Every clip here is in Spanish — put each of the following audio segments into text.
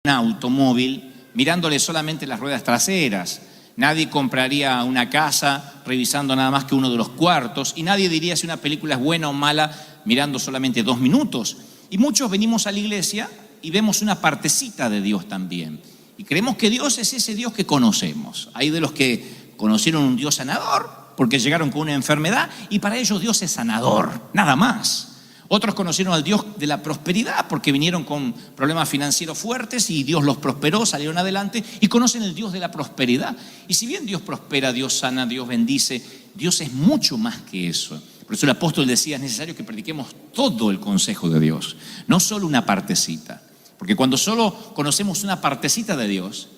un automóvil mirándole solamente las ruedas traseras. Nadie compraría una casa revisando nada más que uno de los cuartos, y nadie diría si una película es buena o mala mirando solamente 2 minutos. Y muchos venimos a la iglesia y vemos una partecita de Dios también. Y creemos que Dios es ese Dios que conocemos. Hay de los que conocieron un Dios sanador porque llegaron con una enfermedad y para ellos Dios es sanador, nada más. Otros conocieron al Dios de la prosperidad porque vinieron con problemas financieros fuertes y Dios los prosperó, salieron adelante, y conocen el Dios de la prosperidad. Y si bien Dios prospera, Dios sana, Dios bendice, Dios es mucho más que eso. Por eso el apóstol decía, es necesario que prediquemos todo el consejo de Dios, no solo una partecita. Porque cuando solo conocemos una partecita de Dios,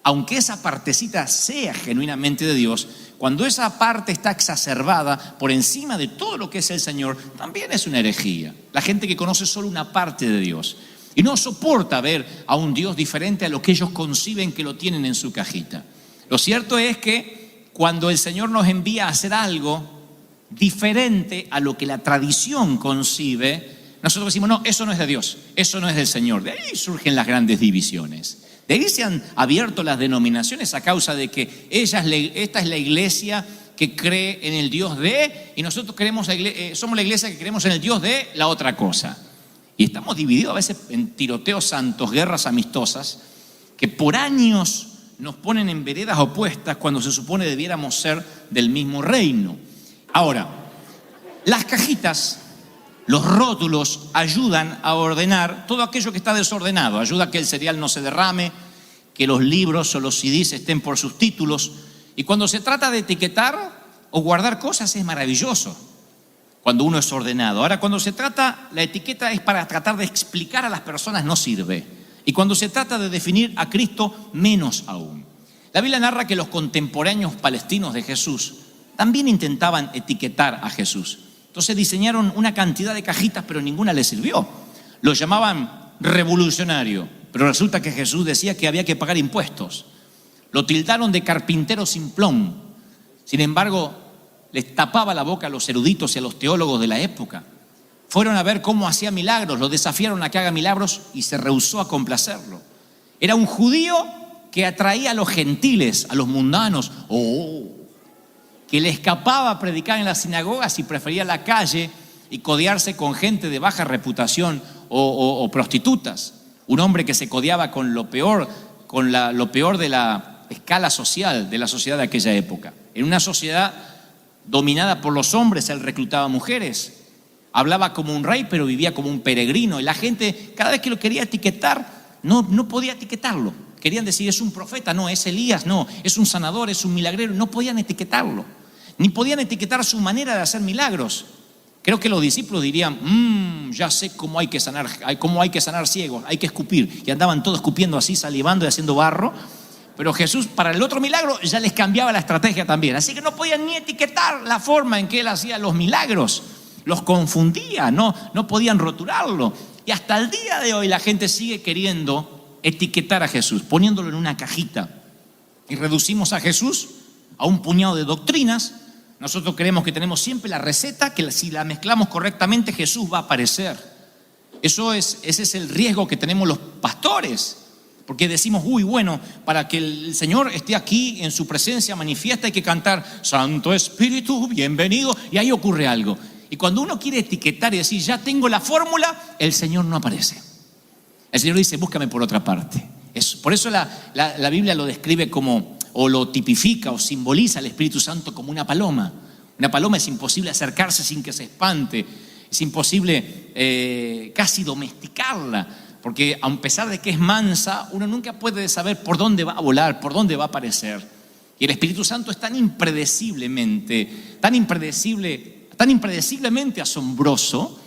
aunque esa partecita sea genuinamente de Dios, cuando esa parte está exacerbada por encima de todo lo que es el Señor, también es una herejía. La gente que conoce solo una parte de Dios y no soporta ver a un Dios diferente a lo que ellos conciben que lo tienen en su cajita. Lo cierto es que cuando el Señor nos envía a hacer algo diferente a lo que la tradición concibe, nosotros decimos, no, eso no es de Dios, eso no es del Señor. De ahí surgen las grandes divisiones. De ahí se han abierto las denominaciones a causa de que esta es la iglesia que cree en el Dios de, y nosotros somos la iglesia que creemos en el Dios de la otra cosa. Y estamos divididos a veces en tiroteos santos, guerras amistosas, que por años nos ponen en veredas opuestas cuando se supone debiéramos ser del mismo reino. Ahora, las cajitas, los rótulos ayudan a ordenar todo aquello que está desordenado. Ayuda a que el cereal no se derrame, que los libros o los CDs estén por sus títulos. Y cuando se trata de etiquetar o guardar cosas es maravilloso cuando uno es ordenado. Ahora, cuando se trata, la etiqueta es para tratar de explicar a las personas, no sirve. Y cuando se trata de definir a Cristo, menos aún. La Biblia narra que los contemporáneos palestinos de Jesús también intentaban etiquetar a Jesús. Entonces diseñaron una cantidad de cajitas, pero ninguna les sirvió. Lo llamaban revolucionario, pero resulta que Jesús decía que había que pagar impuestos. Lo tildaron de carpintero simplón. Sin embargo, les tapaba la boca a los eruditos y a los teólogos de la época. Fueron a ver cómo hacía milagros, lo desafiaron a que haga milagros y se rehusó a complacerlo. Era un judío que atraía a los gentiles, a los mundanos. Que le escapaba a predicar en las sinagogas y prefería la calle y codearse con gente de baja reputación o prostitutas. Un hombre que se codeaba con lo peor, lo peor de la escala social, de la sociedad de aquella época. En una sociedad dominada por los hombres, él reclutaba mujeres. Hablaba como un rey, pero vivía como un peregrino. Y la gente, cada vez que lo quería etiquetar, no podía etiquetarlo. Querían decir, es un profeta, no, es Elías, no, es un sanador, es un milagrero. No podían etiquetarlo. Ni podían etiquetar su manera de hacer milagros. Creo que los discípulos dirían, ya sé cómo hay que sanar ciegos, hay que escupir. Y andaban todos escupiendo así, salivando y haciendo barro. Pero Jesús, para el otro milagro, ya les cambiaba la estrategia también. Así que no podían ni etiquetar la forma en que él hacía los milagros. Los confundía, no podían rotularlo. Y hasta el día de hoy la gente sigue queriendo etiquetar a Jesús, poniéndolo en una cajita. Y reducimos a Jesús a un puñado de doctrinas. Nosotros creemos que tenemos siempre la receta, que si la mezclamos correctamente Jesús va a aparecer. Ese es el riesgo que tenemos los pastores, porque decimos, bueno, para que el Señor esté aquí en su presencia manifiesta hay que cantar Santo Espíritu, bienvenido, y ahí ocurre algo. Y cuando uno quiere etiquetar y decir, ya tengo la fórmula, el Señor no aparece. El Señor dice, búscame por otra parte. Por eso la Biblia lo describe como, o lo tipifica o simboliza al Espíritu Santo como una paloma. Una paloma es imposible acercarse sin que se espante, es imposible casi domesticarla, porque a pesar de que es mansa, uno nunca puede saber por dónde va a volar, por dónde va a aparecer. Y el Espíritu Santo es tan impredeciblemente asombroso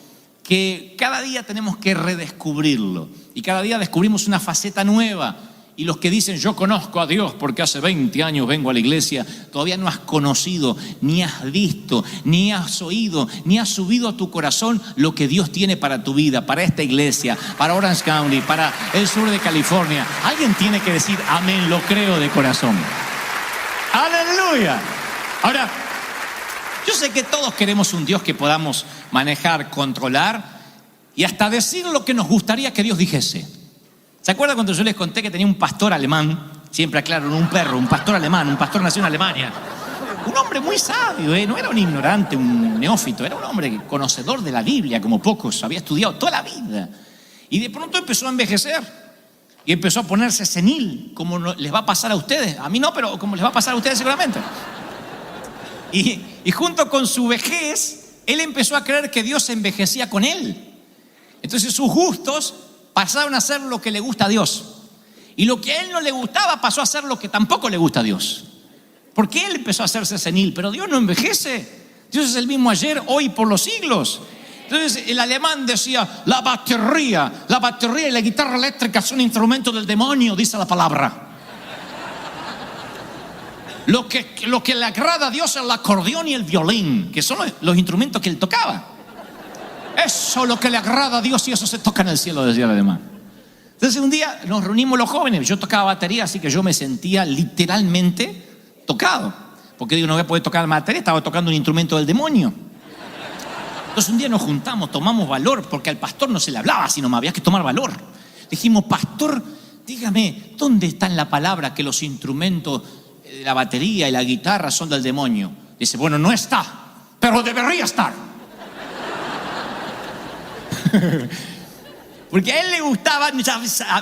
que cada día tenemos que redescubrirlo y cada día descubrimos una faceta nueva. Y los que dicen, yo conozco a Dios porque hace 20 años vengo a la iglesia, todavía no has conocido, ni has visto, ni has oído, ni has subido a tu corazón lo que Dios tiene para tu vida, para esta iglesia, para Orange County, para el sur de California. Alguien tiene que decir, amén, lo creo de corazón. ¡Aleluya! Ahora, yo sé que todos queremos un Dios que podamos manejar, controlar y hasta decir lo que nos gustaría que Dios dijese. ¿Se acuerdan cuando yo les conté que tenía un pastor alemán? Siempre aclaro, no un perro, un pastor alemán, un pastor nació en Alemania. Un hombre muy sabio, no era un ignorante, un neófito, era un hombre conocedor de la Biblia, como pocos, había estudiado toda la vida. Y de pronto empezó a envejecer y empezó a ponerse senil, como les va a pasar a ustedes. A mí no, pero como les va a pasar a ustedes seguramente. Y junto con su vejez, él empezó a creer que Dios se envejecía con él. Entonces sus gustos pasaron a ser lo que le gusta a Dios. Y lo que a él no le gustaba pasó a ser lo que tampoco le gusta a Dios. Porque él empezó a hacerse senil, pero Dios no envejece. Dios es el mismo ayer, hoy, por los siglos. Entonces el alemán decía, la batería y la guitarra eléctrica son instrumentos del demonio, dice la palabra. Lo que le agrada a Dios es el acordeón y el violín, que son los instrumentos que él tocaba. Eso es lo que le agrada a Dios y eso se toca en el cielo, decía el alemán. Entonces un día nos reunimos los jóvenes, yo tocaba batería, así que yo me sentía literalmente tocado. Porque digo, no voy a poder tocar la batería, estaba tocando un instrumento del demonio. Entonces un día nos juntamos, tomamos valor, porque al pastor no se le hablaba, sino me había que tomar valor. Dijimos, pastor, dígame, ¿dónde está en la palabra que los instrumentos de la batería y la guitarra son del demonio? Dice, bueno, no está, pero debería estar. Porque a él le gustaba,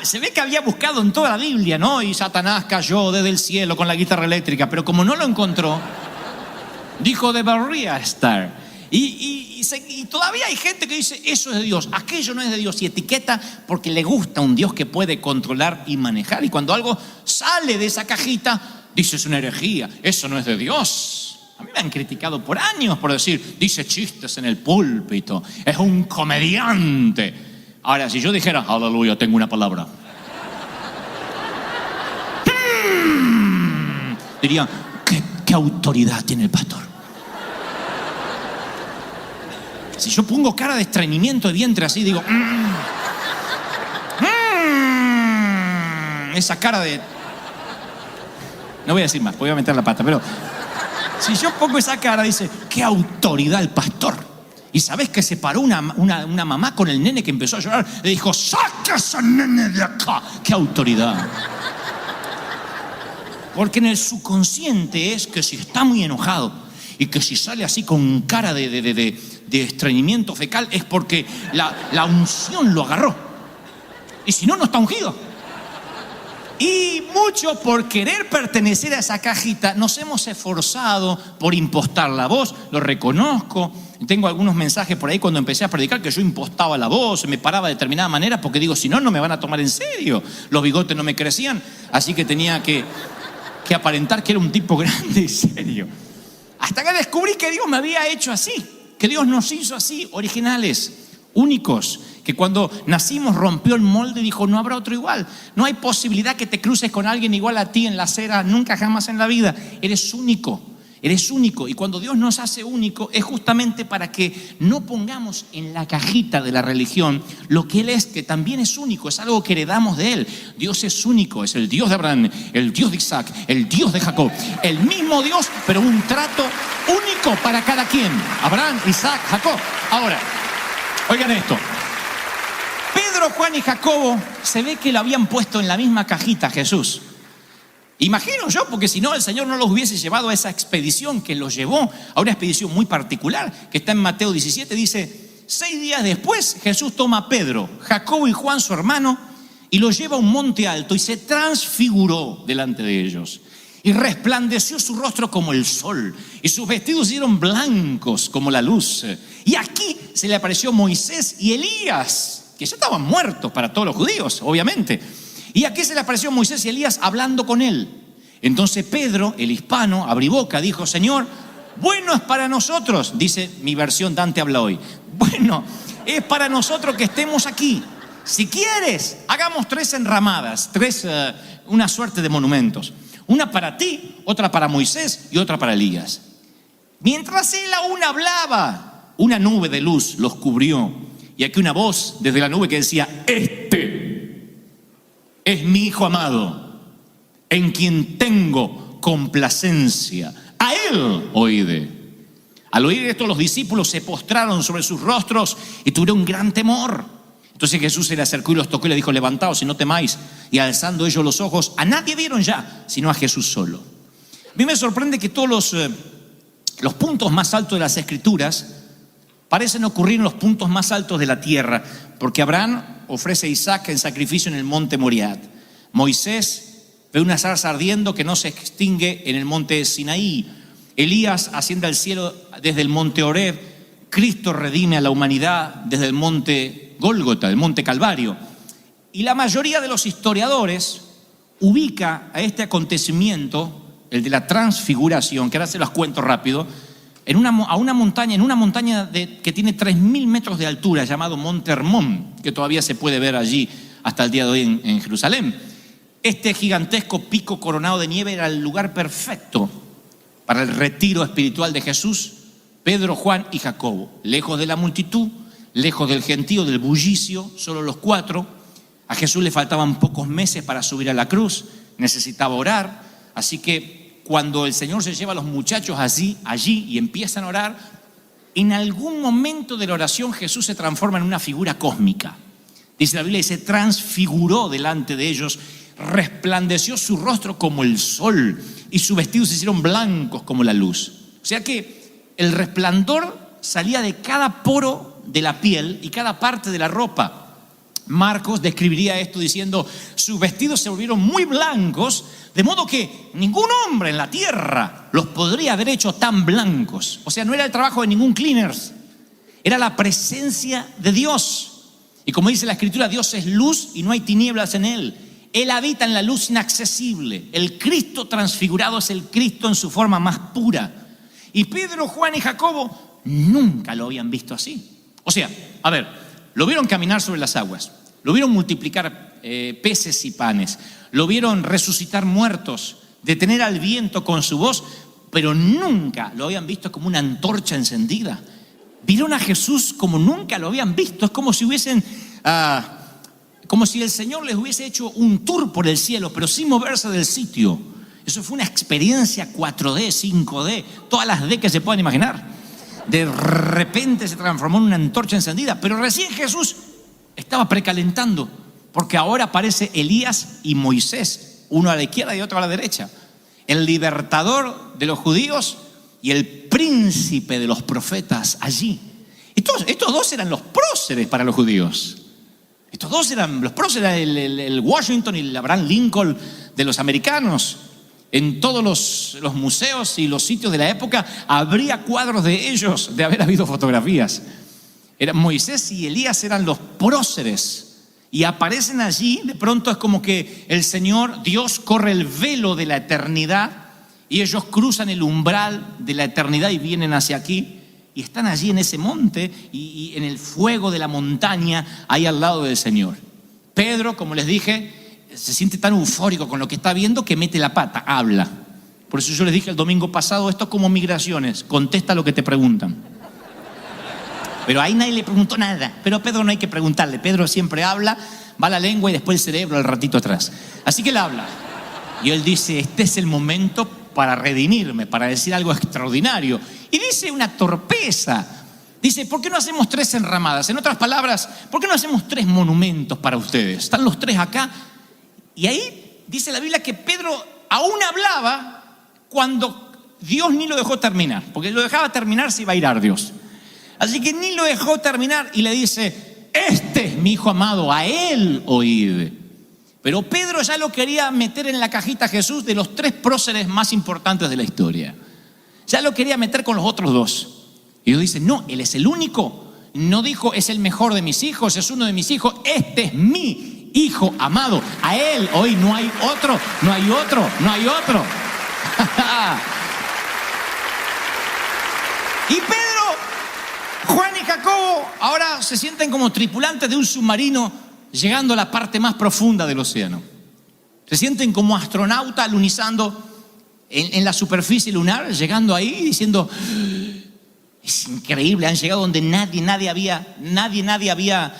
se ve que había buscado en toda la Biblia, ¿no? Y Satanás cayó desde el cielo con la guitarra eléctrica, pero como no lo encontró, dijo, debería estar. Y todavía hay gente que dice, eso es de Dios, aquello no es de Dios, y etiqueta porque le gusta un Dios que puede controlar y manejar. Y cuando algo sale de esa cajita, dice, es una herejía, eso no es de Dios. A mí me han criticado por años por decir, dice chistes en el púlpito, es un comediante. Ahora, si yo dijera, aleluya, tengo una palabra, dirían, ¿qué autoridad tiene el pastor? Si yo pongo cara de estreñimiento de vientre así, digo, esa cara de... No voy a decir más, voy a meter la pata, pero si yo pongo esa cara, dice, ¿qué autoridad el pastor? Y ¿sabés que se paró una mamá con el nene que empezó a llorar? Le dijo, ¡saca ese nene de acá! ¡Qué autoridad! Porque en el subconsciente es que si está muy enojado y que si sale así con cara de estreñimiento fecal es porque la unción lo agarró. Y si no, no está ungido. Y mucho por querer pertenecer a esa cajita nos hemos esforzado por impostar la voz. Lo reconozco. Tengo algunos mensajes por ahí cuando empecé a predicar que yo impostaba la voz, me paraba de determinada manera porque digo, si no, no me van a tomar en serio. Los bigotes no me crecían, así que tenía que aparentar que era un tipo grande y serio. Hasta que descubrí que Dios me había hecho así, que Dios nos hizo así, originales, únicos, que cuando nacimos rompió el molde y dijo, no habrá otro igual. No hay posibilidad que te cruces con alguien igual a ti en la acera, nunca jamás en la vida. Eres único. Eres único, y cuando Dios nos hace único es justamente para que no pongamos en la cajita de la religión lo que Él es, que también es único, es algo que heredamos de Él. Dios es único, es el Dios de Abraham, el Dios de Isaac, el Dios de Jacob, el mismo Dios, pero un trato único para cada quien. Abraham, Isaac, Jacob. Ahora, oigan esto. Pedro, Juan y Jacobo se ve que lo habían puesto en la misma cajita Jesús. Imagino yo, porque si no el Señor no los hubiese llevado a esa expedición que los llevó a una expedición muy particular, que está en Mateo 17, dice, 6 días después Jesús toma a Pedro, Jacobo y Juan su hermano y los lleva a un monte alto y se transfiguró delante de ellos. Y resplandeció su rostro como el sol y sus vestidos se hicieron blancos como la luz. Y aquí se le apareció Moisés y Elías, que ya estaban muertos para todos los judíos, obviamente. Y aquí se le apareció Moisés y Elías hablando con él. Entonces Pedro, el hispano, abrió boca, dijo, Señor, bueno es para nosotros, dice mi versión Dante habla hoy, bueno es para nosotros que estemos aquí. Si quieres, hagamos 3 enramadas, una suerte de monumentos. Una para ti, otra para Moisés y otra para Elías. Mientras él aún hablaba, una nube de luz los cubrió. Y aquí una voz desde la nube que decía, este es mi Hijo amado, en quien tengo complacencia. A él oíd. Al oír esto, los discípulos se postraron sobre sus rostros y tuvieron gran temor. Entonces Jesús se le acercó y los tocó y le dijo: levantaos y no temáis. Y alzando ellos los ojos, a nadie vieron ya, sino a Jesús solo. A mí me sorprende que todos los puntos más altos de las Escrituras parecen ocurrir en los puntos más altos de la tierra, porque Abraham ofrece a Isaac en sacrificio en el monte Moriah. Moisés ve una zarza ardiendo que no se extingue en el monte Sinaí. Elías asciende al cielo desde el monte Horeb. Cristo redime a la humanidad desde el monte Gólgota, el monte Calvario. Y la mayoría de los historiadores ubica a este acontecimiento, el de la transfiguración, que ahora se los cuento rápido, en una montaña que tiene 3.000 metros de altura, llamado Monte Hermón, que todavía se puede ver allí hasta el día de hoy en Jerusalén. Este gigantesco pico coronado de nieve era el lugar perfecto para el retiro espiritual de Jesús, Pedro, Juan y Jacobo, lejos de la multitud, lejos del gentío, del bullicio, solo los 4. A Jesús le faltaban pocos meses para subir a la cruz, necesitaba orar, así que cuando el Señor se lleva a los muchachos allí y empiezan a orar, en algún momento de la oración Jesús se transforma en una figura cósmica. Dice la Biblia, y se transfiguró delante de ellos, resplandeció su rostro como el sol y sus vestidos se hicieron blancos como la luz. O sea que el resplandor salía de cada poro de la piel y cada parte de la ropa. Marcos describiría esto diciendo: sus vestidos se volvieron muy blancos, de modo que ningún hombre en la tierra los podría haber hecho tan blancos. O sea, no era el trabajo de ningún cleaners, era la presencia de Dios. Y como dice la Escritura, Dios es luz y no hay tinieblas en Él. Él habita en la luz inaccesible. El Cristo transfigurado es el Cristo en su forma más pura. Y Pedro, Juan y Jacobo nunca lo habían visto así. O sea, a ver, lo vieron caminar sobre las aguas, lo vieron multiplicar peces y panes, lo vieron resucitar muertos, detener al viento con su voz, pero nunca lo habían visto como una antorcha encendida. Vieron a Jesús como nunca lo habían visto. Es como si como si el Señor les hubiese hecho un tour por el cielo, pero sin moverse del sitio. Eso fue una experiencia 4D, 5D, todas las D que se puedan imaginar. De repente se transformó en una antorcha encendida, pero recién Jesús estaba precalentando, porque ahora aparece Elías y Moisés, uno a la izquierda y otro a la derecha. El libertador de los judíos y el príncipe de los profetas allí. Estos dos eran los próceres para los judíos. Estos dos eran los próceres, el Washington y el Abraham Lincoln de los americanos. En todos los museos y los sitios de la época habría cuadros de ellos, de haber habido fotografías. Moisés y Elías eran los próceres y aparecen allí. De pronto es como que el Señor, Dios, corre el velo de la eternidad y ellos cruzan el umbral de la eternidad y vienen hacia aquí y están allí en ese monte y en el fuego de la montaña ahí al lado del Señor. Pedro, como les dije, se siente tan eufórico con lo que está viendo que mete la pata, habla. Por eso yo les dije el domingo pasado, esto es como migraciones, contesta lo que te preguntan. Pero ahí nadie le preguntó nada. Pero a Pedro no hay que preguntarle, Pedro siempre habla, va la lengua y después el cerebro al ratito atrás. Así que él habla. Y él dice, este es el momento para redimirme, para decir algo extraordinario. Y dice una torpeza. Dice, ¿por qué no hacemos 3 enramadas? En otras palabras, ¿por qué no hacemos 3 monumentos para ustedes? Están los 3 acá. Y ahí dice la Biblia que Pedro aún hablaba cuando Dios ni lo dejó terminar, porque lo dejaba terminar se iba a irar Dios. Así que ni lo dejó terminar y le dice, este es mi hijo amado, a él oíd. Pero Pedro ya lo quería meter en la cajita a Jesús de los 3 próceres más importantes de la historia. Ya lo quería meter con los otros 2. Y Dios dice, no, él es el único. No dijo, es el mejor de mis hijos, es uno de mis hijos, este es mi hijo amado, a él hoy no hay otro, no hay otro, no hay otro. Y Pedro, Juan y Jacobo ahora se sienten como tripulantes de un submarino llegando a la parte más profunda del océano. Se sienten como astronautas alunizando en la superficie lunar, llegando ahí diciendo, es increíble, han llegado donde nadie había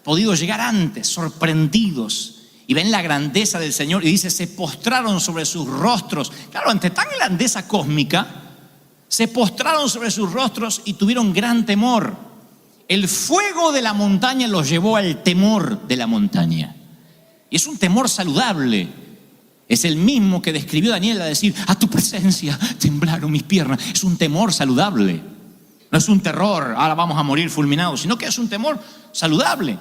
podido llegar antes, sorprendidos, y ven la grandeza del Señor y dice, se postraron sobre sus rostros. Claro, ante tan grandeza cósmica, se postraron sobre sus rostros y tuvieron gran temor. El fuego de la montaña los llevó al temor de la montaña. Y es un temor saludable. Es el mismo que describió Daniel a decir: a tu presencia temblaron mis piernas. Es un temor saludable. No es un terror, ahora vamos a morir fulminados, sino que es un temor saludable.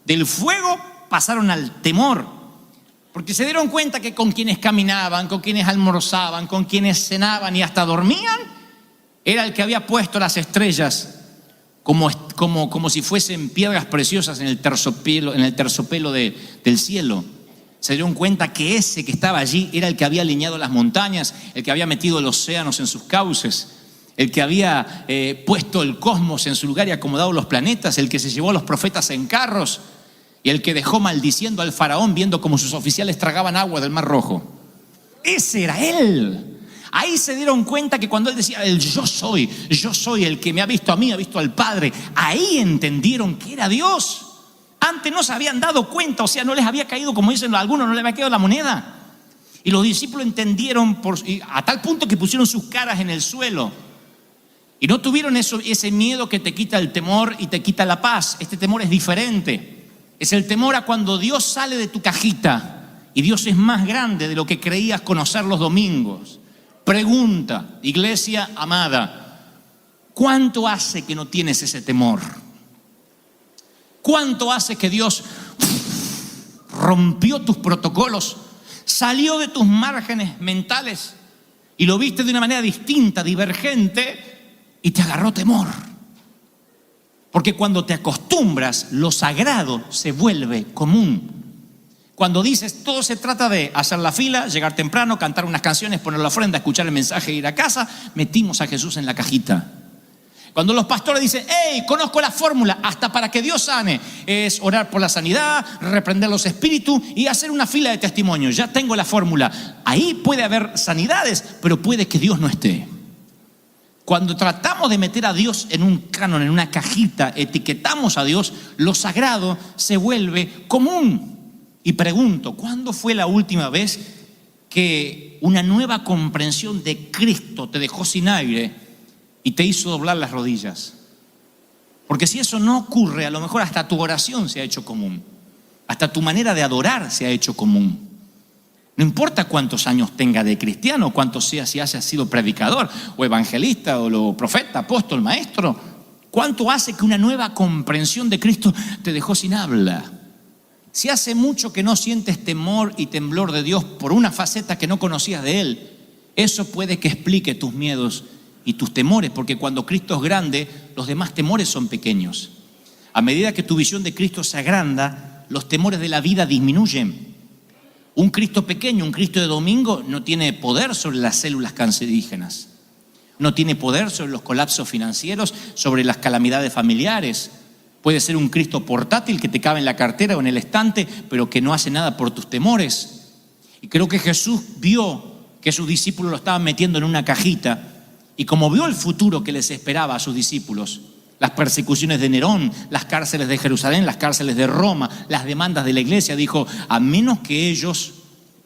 Del fuego pasaron al temor, porque se dieron cuenta que con quienes caminaban, con quienes almorzaban, con quienes cenaban y hasta dormían, era el que había puesto las estrellas como si fuesen piedras preciosas en el terciopelo del cielo. Se dieron cuenta que ese que estaba allí era el que había alineado las montañas, el que había metido los océanos en sus cauces, el que había puesto el cosmos en su lugar y acomodado los planetas, el que se llevó a los profetas en carros y el que dejó maldiciendo al faraón viendo cómo sus oficiales tragaban agua del Mar Rojo. Ese era él. Ahí se dieron cuenta que cuando él decía: el yo soy el que me ha visto a mí, ha visto al Padre, ahí entendieron que era Dios. Antes no se habían dado cuenta, o sea, no les había caído, como dicen algunos, no les había caído la moneda. Y los discípulos entendieron a tal punto que pusieron sus caras en el suelo. Y no tuvieron ese miedo que te quita el temor y te quita la paz. Este temor es diferente. Es el temor a cuando Dios sale de tu cajita y Dios es más grande de lo que creías conocer los domingos. Pregunta, iglesia amada, ¿cuánto hace que no tienes ese temor? ¿Cuánto hace que Dios rompió tus protocolos, salió de tus márgenes mentales y lo viste de una manera distinta, divergente, y te agarró temor? Porque cuando te acostumbras, lo sagrado se vuelve común. Cuando dices, todo se trata de hacer la fila, llegar temprano, cantar unas canciones, poner la ofrenda, escuchar el mensaje e ir a casa, metimos a Jesús en la cajita. Cuando los pastores dicen: hey, conozco la fórmula hasta para que Dios sane, es orar por la sanidad, reprender los espíritus y hacer una fila de testimonios. Ya tengo la fórmula. Ahí puede haber sanidades, pero puede que Dios no esté. Cuando tratamos de meter a Dios en un canon, en una cajita, etiquetamos a Dios, lo sagrado se vuelve común. Y pregunto, ¿cuándo fue la última vez que una nueva comprensión de Cristo te dejó sin aire y te hizo doblar las rodillas? Porque si eso no ocurre, a lo mejor hasta tu oración se ha hecho común, hasta tu manera de adorar se ha hecho común. No importa cuántos años tenga de cristiano, cuántos sea, si haya sido predicador o evangelista o profeta, apóstol, maestro, ¿cuánto hace que una nueva comprensión de Cristo te dejó sin habla? Si hace mucho que no sientes temor y temblor de Dios por una faceta que no conocías de Él, eso puede que explique tus miedos y tus temores, porque cuando Cristo es grande, los demás temores son pequeños. A medida que tu visión de Cristo se agranda, los temores de la vida disminuyen. Un Cristo pequeño, un Cristo de domingo, no tiene poder sobre las células cancerígenas, no tiene poder sobre los colapsos financieros, sobre las calamidades familiares. Puede ser un Cristo portátil que te cabe en la cartera o en el estante, pero que no hace nada por tus temores. Y creo que Jesús vio que sus discípulos lo estaban metiendo en una cajita, y como vio el futuro que les esperaba a sus discípulos, las persecuciones de Nerón, las cárceles de Jerusalén, las cárceles de Roma, las demandas de la iglesia, dijo: a menos que ellos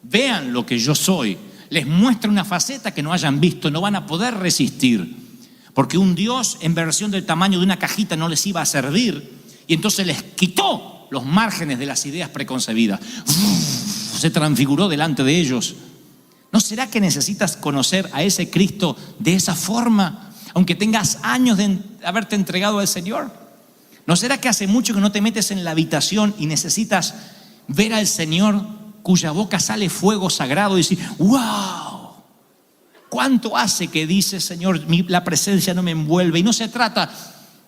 vean lo que yo soy, les muestre una faceta que no hayan visto, no van a poder resistir. Porque un Dios en versión del tamaño de una cajita no les iba a servir, y entonces les quitó los márgenes de las ideas preconcebidas. Se transfiguró delante de ellos. ¿No será que necesitas conocer a ese Cristo de esa forma, aunque tengas años de haberte entregado al Señor? ¿No será que hace mucho que no te metes en la habitación y necesitas ver al Señor cuya boca sale fuego sagrado y decir: wow? ¿Cuánto hace que dice: Señor, la presencia no me envuelve? Y no se trata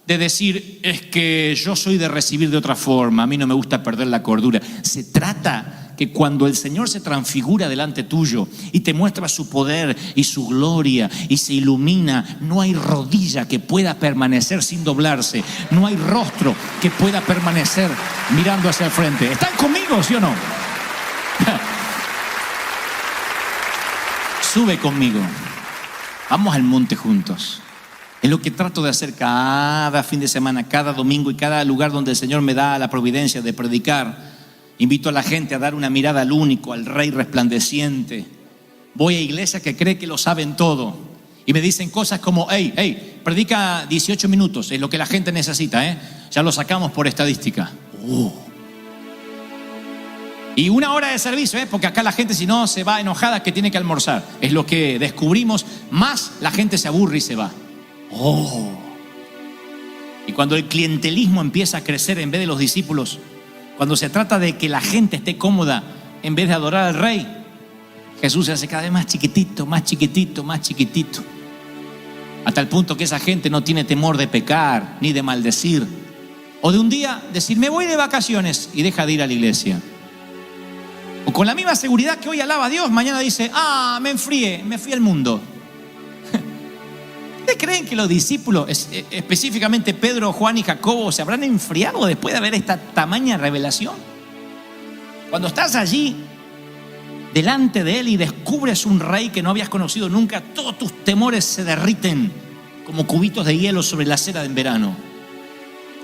de decir: es que yo soy de recibir de otra forma, a mí no me gusta perder la cordura. Se trata que cuando el Señor se transfigura delante tuyo y te muestra su poder y su gloria y se ilumina, no hay rodilla que pueda permanecer sin doblarse, no hay rostro que pueda permanecer mirando hacia el frente. ¿Están conmigo, sí o no? Sube conmigo, vamos al monte juntos. Es lo que trato de hacer cada fin de semana, cada domingo y cada lugar donde el Señor me da la providencia de predicar. Invito a la gente a dar una mirada al único, al Rey resplandeciente. Voy a iglesias que creen que lo saben todo y me dicen cosas como: hey, predica 18 minutos, es lo que la gente necesita, Ya lo sacamos por estadística. Y 1 hora de servicio, porque acá la gente si no se va enojada que tiene que almorzar. Es lo que descubrimos, más la gente se aburre y se va. Y cuando el clientelismo empieza a crecer en vez de los discípulos, cuando se trata de que la gente esté cómoda en vez de adorar al Rey, Jesús se hace cada vez más chiquitito, más chiquitito, más chiquitito. Hasta el punto que esa gente no tiene temor de pecar, ni de maldecir. O de un día decir, me voy de vacaciones y deja de ir a la iglesia. O con la misma seguridad que hoy alaba a Dios, mañana dice, me enfrié, me fui al mundo. ¿Ustedes creen que los discípulos, específicamente Pedro, Juan y Jacobo, se habrán enfriado después de haber esta tamaña revelación? Cuando estás allí delante de Él y descubres un Rey que no habías conocido nunca, todos tus temores se derriten como cubitos de hielo sobre la acera en verano.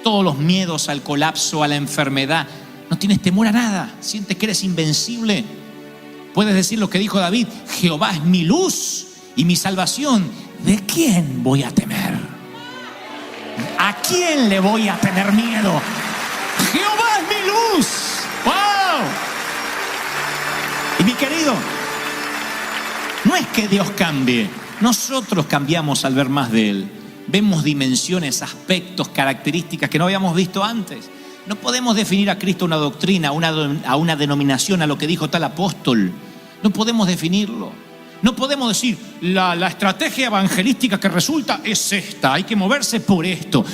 Todos los miedos al colapso, a la enfermedad, no tienes temor a nada, sientes que eres invencible. Puedes decir lo que dijo David, Jehová es mi luz y mi salvación. ¿De quién voy a temer? ¿A quién le voy a tener miedo? Jehová es mi luz. ¡Wow! Y mi querido, no es que Dios cambie, nosotros cambiamos al ver más de Él. Vemos dimensiones, aspectos, características que no habíamos visto antes. No podemos definir a Cristo una doctrina, a una denominación, a lo que dijo tal apóstol. No podemos definirlo. No podemos decir, la estrategia evangelística que resulta es esta, hay que moverse por esto.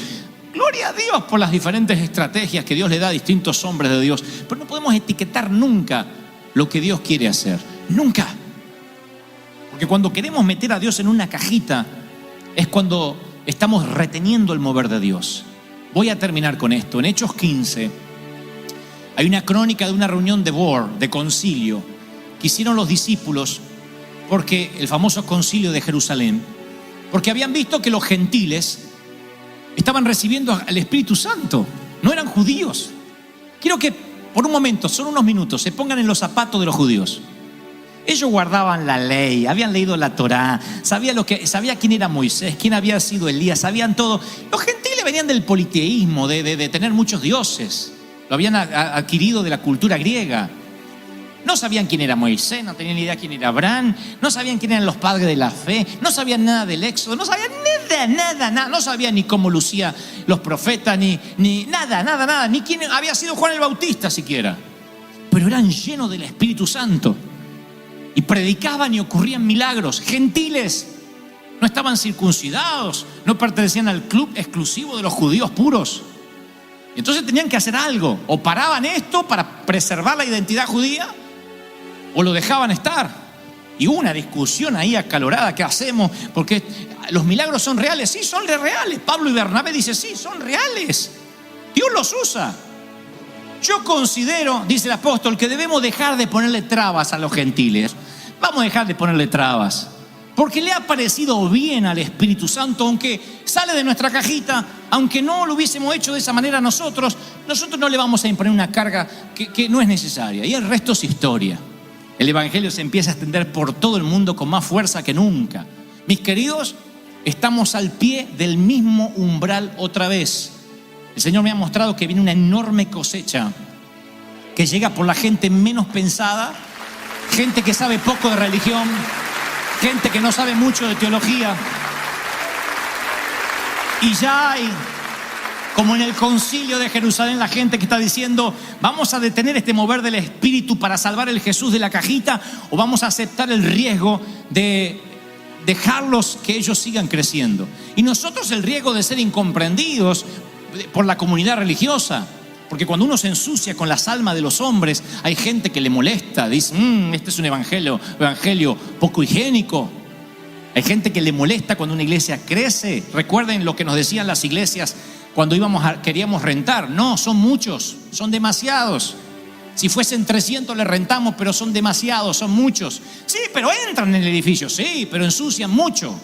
Gloria a Dios por las diferentes estrategias que Dios le da a distintos hombres de Dios. Pero no podemos etiquetar nunca lo que Dios quiere hacer. Nunca. Porque cuando queremos meter a Dios en una cajita, es cuando estamos reteniendo el mover de Dios. Voy a terminar con esto. En Hechos 15 hay una crónica de una reunión de board, de concilio, que hicieron los discípulos, porque el famoso concilio de Jerusalén, porque habían visto que los gentiles estaban recibiendo al Espíritu Santo, no eran judíos. Quiero que por un momento, son unos minutos, se pongan en los zapatos de los judíos. Ellos guardaban la ley, habían leído la Torá, sabía quién era Moisés, quién había sido Elías, sabían todo. Los gentiles venían del politeísmo, de tener muchos dioses. Lo habían adquirido de la cultura griega. No sabían quién era Moisés, no tenían ni idea quién era Abraham, no sabían quién eran los padres de la fe, no sabían nada del Éxodo, no sabían nada, no sabían ni cómo lucían los profetas, ni nada, ni quién había sido Juan el Bautista siquiera. Pero eran llenos del Espíritu Santo y predicaban y ocurrían milagros. Gentiles, no estaban circuncidados, no pertenecían al club exclusivo de los judíos puros. Entonces tenían que hacer algo, o paraban esto para preservar la identidad judía, o lo dejaban estar. Y hubo una discusión ahí acalorada, ¿qué hacemos? Porque los milagros son reales. Sí, son reales. Pablo y Bernabé dicen, sí, son reales. Dios los usa. Yo considero, dice el apóstol, que debemos dejar de ponerle trabas a los gentiles. Vamos a dejar de ponerle trabas, porque le ha parecido bien al Espíritu Santo, aunque sale de nuestra cajita, aunque no lo hubiésemos hecho de esa manera nosotros no le vamos a imponer una carga que no es necesaria. Y el resto es historia. El Evangelio se empieza a extender por todo el mundo con más fuerza que nunca. Mis queridos, estamos al pie del mismo umbral otra vez. El Señor me ha mostrado que viene una enorme cosecha que llega por la gente menos pensada, gente que sabe poco de religión, gente que no sabe mucho de teología. Y ya hay, como en el concilio de Jerusalén, la gente que está diciendo, ¿vamos a detener este mover del Espíritu para salvar el Jesús de la cajita? ¿O vamos a aceptar el riesgo de dejarlos que ellos sigan creciendo? Y nosotros el riesgo de ser incomprendidos por la comunidad religiosa. Porque cuando uno se ensucia con las almas de los hombres, hay gente que le molesta, dice, este es un evangelio poco higiénico. Hay gente que le molesta cuando una iglesia crece. Recuerden lo que nos decían las iglesias cuando queríamos rentar. No, son muchos, son demasiados. Si fuesen 300 le rentamos, pero son demasiados, son muchos. Sí, pero entran en el edificio, sí, pero ensucian mucho.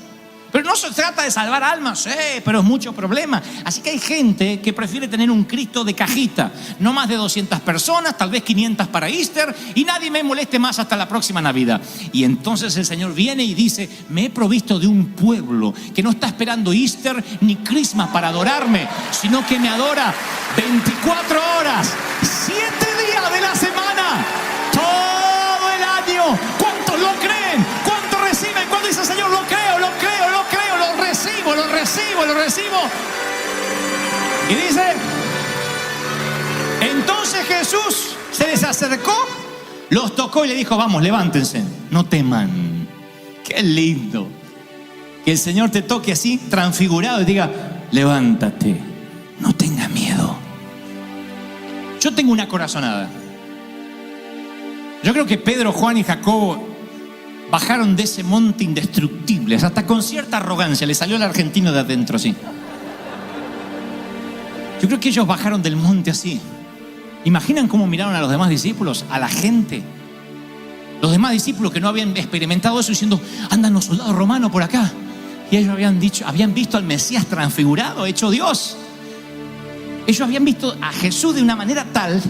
Pero no se trata de salvar almas, pero es mucho problema. Así que hay gente que prefiere tener un Cristo de cajita. No más de 200 personas, tal vez 500 para Easter, y nadie me moleste más hasta la próxima Navidad. Y entonces el Señor viene y dice, me he provisto de un pueblo que no está esperando Easter ni Christmas para adorarme, sino que me adora 24 horas, 7 días de la semana, todo el año. ¿Cuántos lo creen? ¿Cuántos reciben? ¿Cuántos dicen, Señor, lo creo, lo creo, lo creo, lo recibo, lo recibo, lo recibo? Y dice, entonces Jesús se les acercó, los tocó y le dijo, vamos, levántense, no teman. Qué lindo que el Señor te toque así, transfigurado, y diga, levántate, no tengas miedo. Yo tengo una corazonada. Yo creo que Pedro, Juan y Jacobo bajaron de ese monte indestructibles, hasta con cierta arrogancia, le salió el argentino de adentro así. Yo creo que ellos bajaron del monte así. ¿Imaginan cómo miraron a los demás discípulos, a la gente? Los demás discípulos que no habían experimentado eso, diciendo, andan los soldados romanos por acá. Y ellos habían visto al Mesías transfigurado, hecho Dios. Ellos habían visto a Jesús de una manera tal